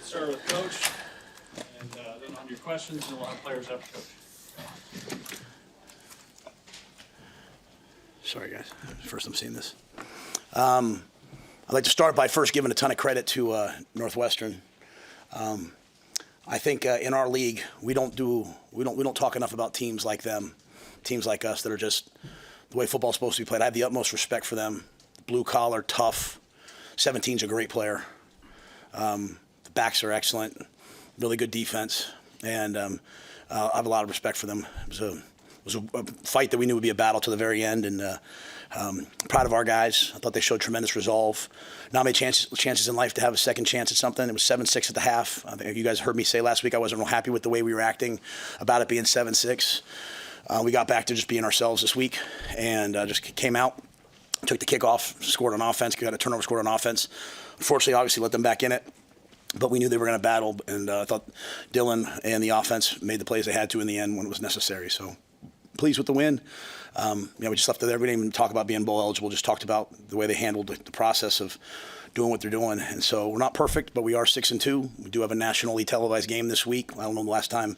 Get started with Coach, and then on your questions, and we'll have players after Coach. Sorry, guys. First I'm seeing this. I'd like to start by first giving a ton of credit to Northwestern. I think in our league we don't talk enough about teams like them, teams like us that are just the way football's supposed to be played. I have the utmost respect for them. Blue collar, tough. 17's a great player. The backs are excellent. Really good defense, and I have a lot of respect for them. It was a fight that we knew would be a battle to the very end, and proud of our guys. I thought they showed tremendous resolve. Not many chances in life to have a second chance at something. It was 7-6 at the half. I think you guys heard me say last week I wasn't real happy with the way we were acting about it being 7-6. We got back to just being ourselves this week, and just came out, took the kickoff, scored on offense, got a turnover, scored on offense. Unfortunately, obviously let them back in it. But we knew they were going to battle, and I thought Dylan and the offense made the plays they had to in the end when it was necessary. So pleased with the win. We just left it there. We didn't even talk about being bowl eligible. Just talked about the way they handled the process of doing what they're doing. And so we're not perfect, but we are 6-2. We do have a nationally televised game this week. I don't know the last time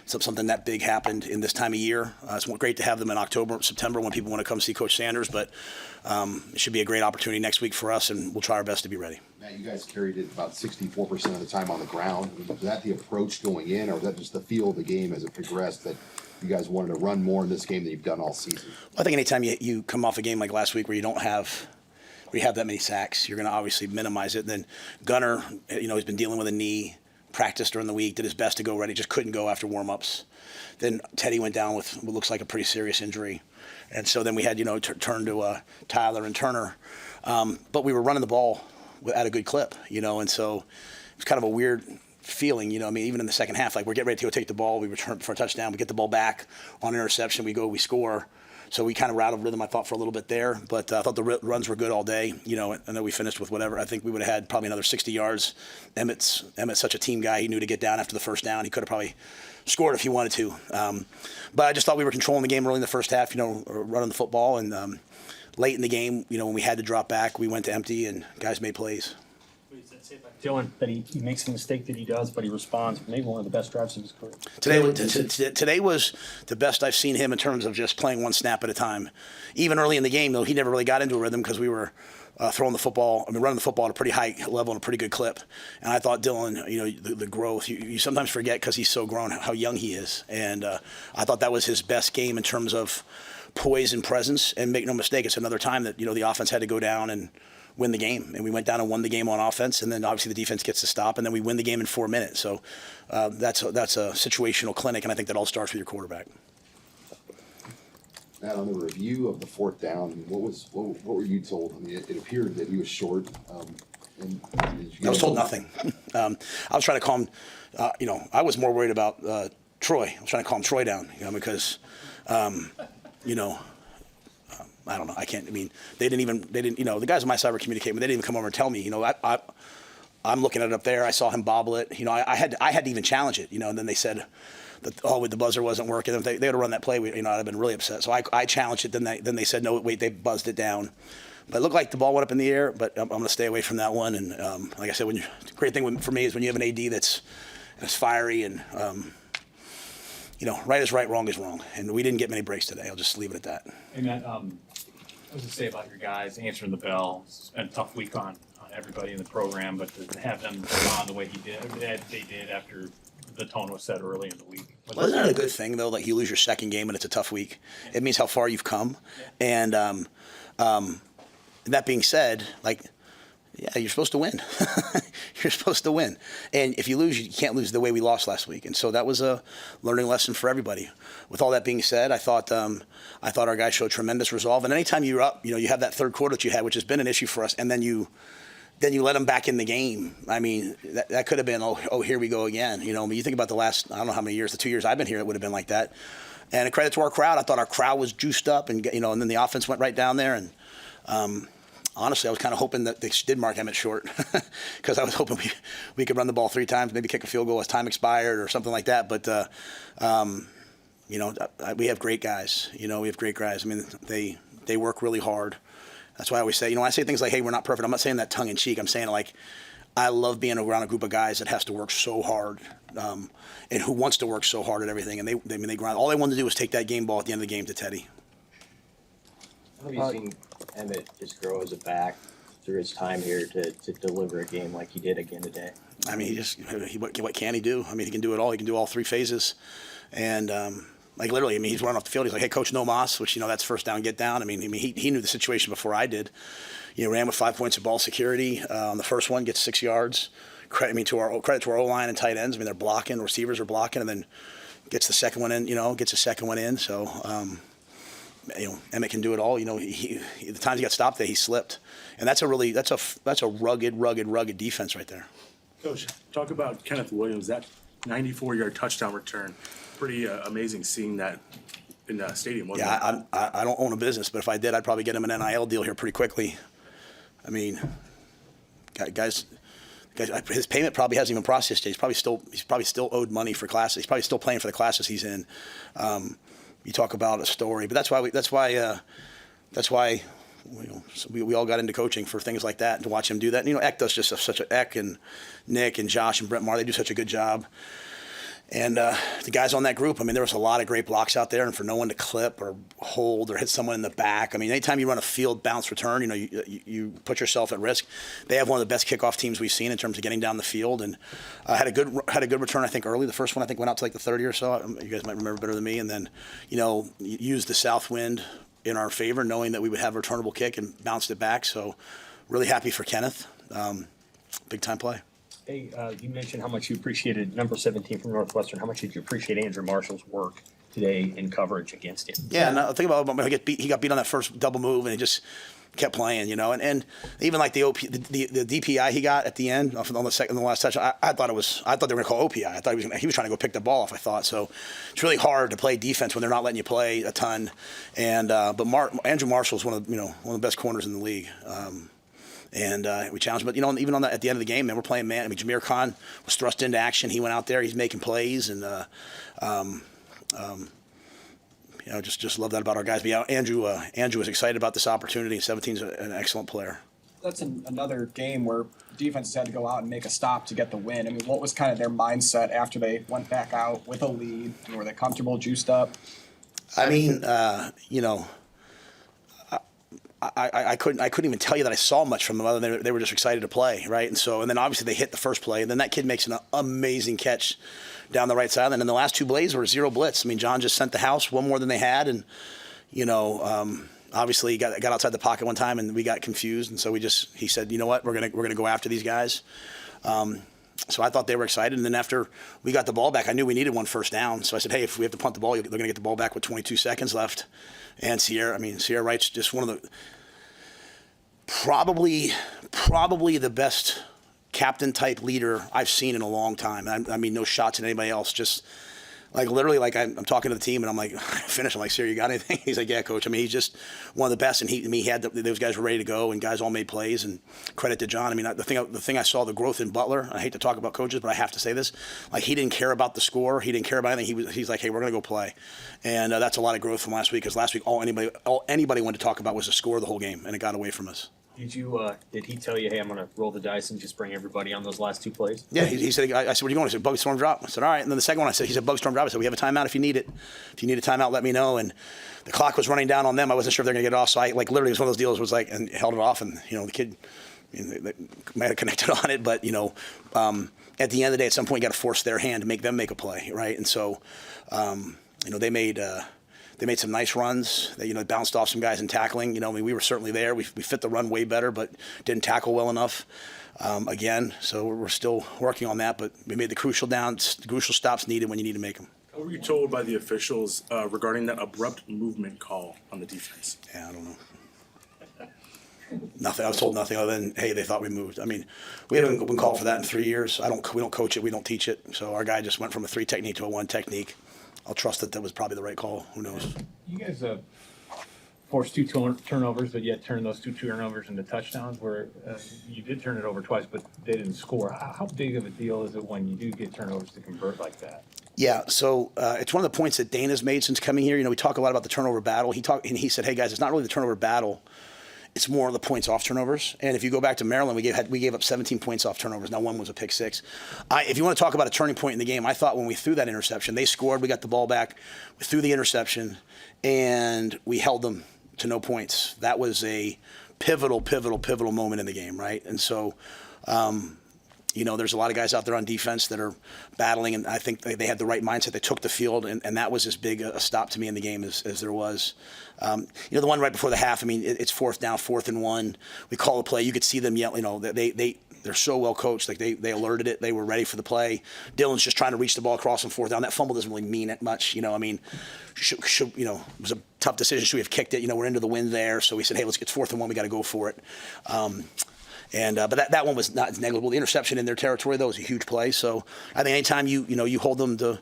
something that big happened in this time of year. It's great to have them in October, September when people want to come see Coach Sanders, but it should be a great opportunity next week for us, and we'll try our best to be ready. Matt, you guys carried it about 64% of the time on the ground. Was that the approach going in, or was that just the feel of the game as it progressed that you guys wanted to run more in this game than you've done all season? Well, I think anytime you come off a game like last week where you have that many sacks, you're going to obviously minimize it. And then Gunner, he's been dealing with a knee, practiced during the week, did his best to go ready, just couldn't go after warm-ups. Then Teddy went down with what looks like a pretty serious injury. And so then we had, turn to Tyler and Turner. But we were running the ball at a good clip, and so it's kind of a weird feeling, even in the second half, like we're getting ready to go take the ball, we return for a touchdown, we get the ball back on interception, we score. So we kind of rattled rhythm, I thought, for a little bit there. But I thought the runs were good all day, and then we finished with whatever. I think we would have had probably another 60 yards. Emmett's such a team guy. He knew to get down after the first down. He could have probably scored if he wanted to. But I just thought we were controlling the game early in the first half, running the football. And late in the game, when we had to drop back, we went to empty, and guys made plays. Dylan, that he makes the mistake that he does, but he responds. Maybe one of the best drives of his career. Today was the best I've seen him in terms of just playing one snap at a time. Even early in the game, though, he never really got into a rhythm because we were running the football at a pretty high level and a pretty good clip. And I thought Dylan, the growth, you sometimes forget because he's so grown how young he is. And I thought that was his best game in terms of poise and presence. And make no mistake, it's another time that, the offense had to go down and win the game, and we went down and won the game on offense, and then obviously the defense gets to stop, and then we win the game in 4 minutes. So that's a situational clinic, and I think that all starts with your quarterback. Matt, on the review of the fourth down, what were you told? I mean, it appeared that he was short. I was told nothing. I was trying to calm. I was more worried about Troy. I was trying to calm Troy down, because. I don't know. They didn't, the guys on my side were communicating, but they didn't even come over and tell me, I'm looking at it up there. I saw him bobble it. I had to even challenge it, and then they said that, the buzzer wasn't working. If they had to run that play, I'd have been really upset. So I challenged it. Then they said, no, wait, they buzzed it down. But it looked like the ball went up in the air, but I'm going to stay away from that one. And like I said, the great thing for me is when you have an AD that's fiery and, right is right, wrong is wrong. And we didn't get many breaks today. I'll just leave it at that. Hey, Matt, I was going to say about your guys answering the bell. It's been a tough week on everybody in the program, but to have them respond the way they did after the tone was set early in the week. Well, isn't that a good thing, though, like you lose your second game and it's a tough week? It means how far you've come. And that being said, you're supposed to win. You're supposed to win. And if you lose, you can't lose the way we lost last week. And so that was a learning lesson for everybody. With all that being said, I thought our guys showed tremendous resolve. And anytime you're up, you have that third quarter that you had, which has been an issue for us, and then you let them back in the game. I mean, that could have been, here we go again. You think about the last, I don't know how many years, the 2 years I've been here, it would have been like that. And a credit to our crowd. I thought our crowd was juiced up, and and then the offense went right down there. And honestly, I was kind of hoping that they did mark Emmett short because I was hoping we could run the ball 3 times, maybe kick a field goal as time expired or something like that. But, we have great guys. We have great guys. I mean, they work really hard. That's why I always say, when I say things like, hey, we're not perfect, I'm not saying that tongue in cheek. I'm saying I love being around a group of guys that has to work so hard, and who wants to work so hard at everything. And they grind. All they wanted to do was take that game ball at the end of the game to Teddy. How have you seen Emmett just grow as a back through his time here to deliver a game like he did again today? I mean, what can he do? I mean, he can do it all. He can do all three phases, and like literally, I mean, he's running off the field. He's like, "Hey, coach, no moss," which that's first down, get down. I mean, he knew the situation before I did. Ran with 5 points of ball security on the first one, gets 6 yards. Credit to our O line and tight ends. I mean, they're blocking, receivers are blocking, and then gets the second one in. Gets the second one in. So, Emmett can do it all. The times he got stopped there, he slipped, and that's a rugged defense right there. Coach, talk about Kenneth Williams, that 94-yard touchdown return. Pretty amazing seeing that in the stadium, wasn't it? Yeah, I don't own a business, but if I did, I'd probably get him an NIL deal here pretty quickly. I mean, guys, his payment probably hasn't even processed yet. He's probably still owed money for classes. He's probably still playing for the classes he's in. You talk about a story, but that's why we all got into coaching for things like that, and to watch him do that. And, Eck does just such a Eck and Nick and Josh and Brent Marr, they do such a good job. And the guys on that group, I mean, there was a lot of great blocks out there, and for no one to clip or hold or hit someone in the back. I mean, anytime you run a field bounce return, you put yourself at risk. They have one of the best kickoff teams we've seen in terms of getting down the field, and had a good return, I think, early. The first one, I think, went out to like the 30 or so. You guys might remember better than me. And then, used the south wind in our favor, knowing that we would have a returnable kick, and bounced it back. So really happy for Kenneth. Big time play. Hey, you mentioned how much you appreciated number 17 from Northwestern. How much did you appreciate Andrew Marshall's work today in coverage against him? Yeah, no, think about it. He got beat on that first double move, and he just kept playing, and even like the DPI he got at the end on the last touch. I thought they were going to call OPI. I thought he was trying to go pick the ball off. I thought so. It's really hard to play defense when they're not letting you play a ton. And but Andrew Marshall's one of the best corners in the league. And we challenged him. But, even at the end of the game, man, we're playing man. I mean, Jameer Khan was thrust into action. He went out there. He's making plays. And, just love that about our guys. But, Andrew was excited about this opportunity. 17's an excellent player. That's another game where defenses had to go out and make a stop to get the win. I mean, what was kind of their mindset after they went back out with a lead? Were they comfortable, juiced up? I mean, I couldn't even tell you that I saw much from them other than they were just excited to play, right? And then obviously they hit the first play, and then that kid makes an amazing catch down the right side. And then the last two plays were zero blitz. I mean, John just sent the house, one more than they had, and obviously he got outside the pocket one time, and we got confused, and so he said, you know what, we're gonna go after these guys. So I thought they were excited, and then after we got the ball back, I knew we needed one first down. So I said, hey, if we have to punt the ball, they're going to get the ball back with 22 seconds left. And Sierra Wright's just one of the probably the best captain-type leader I've seen in a long time. I mean, no shots at anybody else, just like literally, like I'm talking to the team, and I'm like, finish. I'm like, Sierra, you got anything? He's like, yeah, coach. I mean, he's just one of the best, and he had those guys were ready to go, and guys all made plays. And credit to John. I mean, the thing I saw, the growth in Butler. I hate to talk about coaches, but I have to say this: like, he didn't care about the score. He didn't care about anything. He's like, hey, we're gonna go play, and that's a lot of growth from last week. Because last week, all anybody wanted to talk about was the score of the whole game, and it got away from us. Did he tell you, hey, I'm going to roll the dice and just bring everybody on those last two plays? Yeah, he said, I said, what are you going? He said, bug storm drop. I said, all right. And then the second one, he said, bug storm drop. I said, we have a timeout if you need it. If you need a timeout, let me know. And the clock was running down on them. I wasn't sure if they're going to get it off. So I, literally, it was one of those deals and held it off. And, the kid, they might have connected on it. But, at the end of the day, at some point, you got to force their hand to make them make a play, right? And so, they made some nice runs. They, bounced off some guys in tackling. We were certainly there. We fit the run way better, but didn't tackle well enough. Again, so we're still working on that. But we made the crucial stops needed when you need to make them. What were you told by the officials regarding that abrupt movement call on the defense? Yeah, I don't know. Nothing. I was told nothing other than, hey, they thought we moved. I mean, we haven't been called for that in 3 years. We don't coach it. We don't teach it. So our guy just went from a 3 technique to a 1 technique. I'll trust that was probably the right call. Who knows? You guys forced 2 turnovers, but yet turned those 2 turnovers into touchdowns where you did turn it over twice, but they didn't score. How big of a deal is it when you do get turnovers to convert like that? Yeah, so it's one of the points that Dana's made since coming here. We talk a lot about the turnover battle. He said, hey, guys, it's not really the turnover battle. it's more of the points off turnovers. And if you go back to Maryland, we gave up 17 points off turnovers. Now one was a pick six. If you want to talk about a turning point in the game, I thought when we threw that interception, they scored, we got the ball back, we threw the interception, and we held them to no points. That was a pivotal moment in the game, right? And so, there's a lot of guys out there on defense that are battling, and I think they had the right mindset. They took the field, and that was as big a stop to me in the game as there was. The one right before the half, it's fourth down, 4th and 1. We call a play. You could see them yell. They're so well coached. Like they alerted it. They were ready for the play. Dylan's just trying to reach the ball across on 4th down. That fumble doesn't really mean it much. It was a tough decision. Should we have kicked it? We're into the wind there. So we said, hey, it's 4th and 1. We got to go for it. But that one was not as negligible. The interception in their territory, though, was a huge play. So I think anytime you hold them to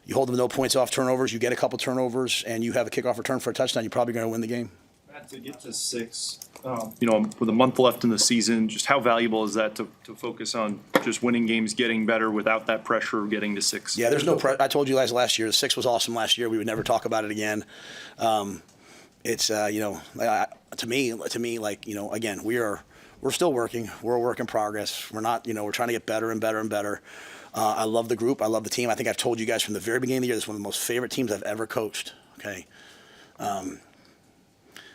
no points off turnovers, you get a couple turnovers, and you have a kickoff return for a touchdown, you're probably going to win the game. Matt, to get to 6, with a month left in the season, just how valuable is that to focus on just winning games, getting better without that pressure of getting to 6? Yeah, there's no pressure. I told you guys last year, the 6 was awesome last year. We would never talk about it again. It's to me, again, we're still working. We're a work in progress. We're not, we're trying to get better and better and better. I love the group. I love the team. I think I've told you guys from the very beginning of the year, this is one of the most favorite teams I've ever coached. Okay.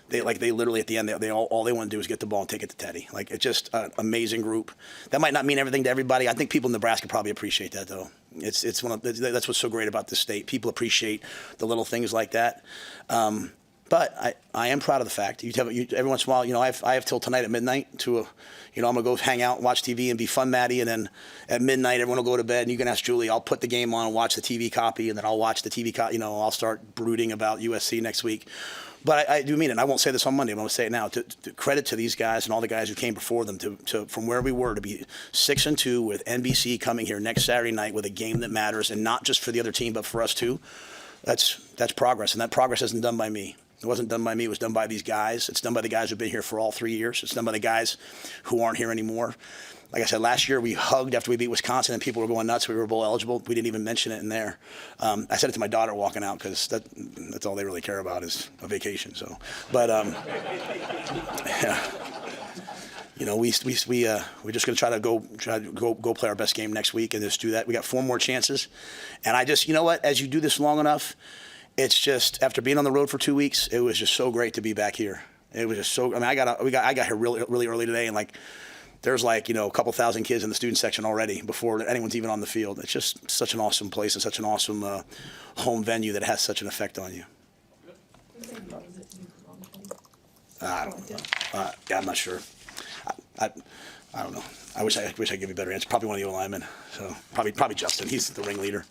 They literally at the end, all they want to do is get the ball and take it to Teddy. It's just an amazing group. That might not mean everything to everybody. I think people in Nebraska probably appreciate that, though. It's that's what's so great about this state. People appreciate the little things like that. But I am proud of the fact. Every once in a while, I have till tonight at midnight I'm going to go hang out and watch TV and be fun Maddie. And then at midnight, everyone will go to bed. And you can ask Julie, I'll put the game on and watch the TV copy. And then I'll watch the TV copy. I'll start brooding about USC next week. But I do mean it. And I won't say this on Monday. I'm going to say it now. To credit to these guys and all the guys who came before them to from where we were to be 6-2 with NBC coming here next Saturday night with a game that matters, and not just for the other team, but for us too. That's progress. And that progress isn't done by me. It wasn't done by me. It was done by these guys. It's done by the guys who've been here for all 3 years. It's done by the guys who aren't here anymore. Like I said, last year we hugged after we beat Wisconsin, and people were going nuts. We were bowl eligible. We didn't even mention it in there. I said it to my daughter walking out because that's all they really care about is a vacation. So, but yeah. We're just going to try to go play our best game next week and just do that. We got 4 more chances, and I just, as you do this long enough. It's just after being on the road for 2 weeks, it was just so great to be back here. It was just so. I got here really early today, and there's a couple thousand kids in the student section already before anyone's even on the field. It's just such an awesome place and such an awesome home venue that has such an effect on you. I don't know. I'm not sure. I don't know. I wish I could give you a better answer. Probably one of the O linemen. So probably Justin. He's the ringleader.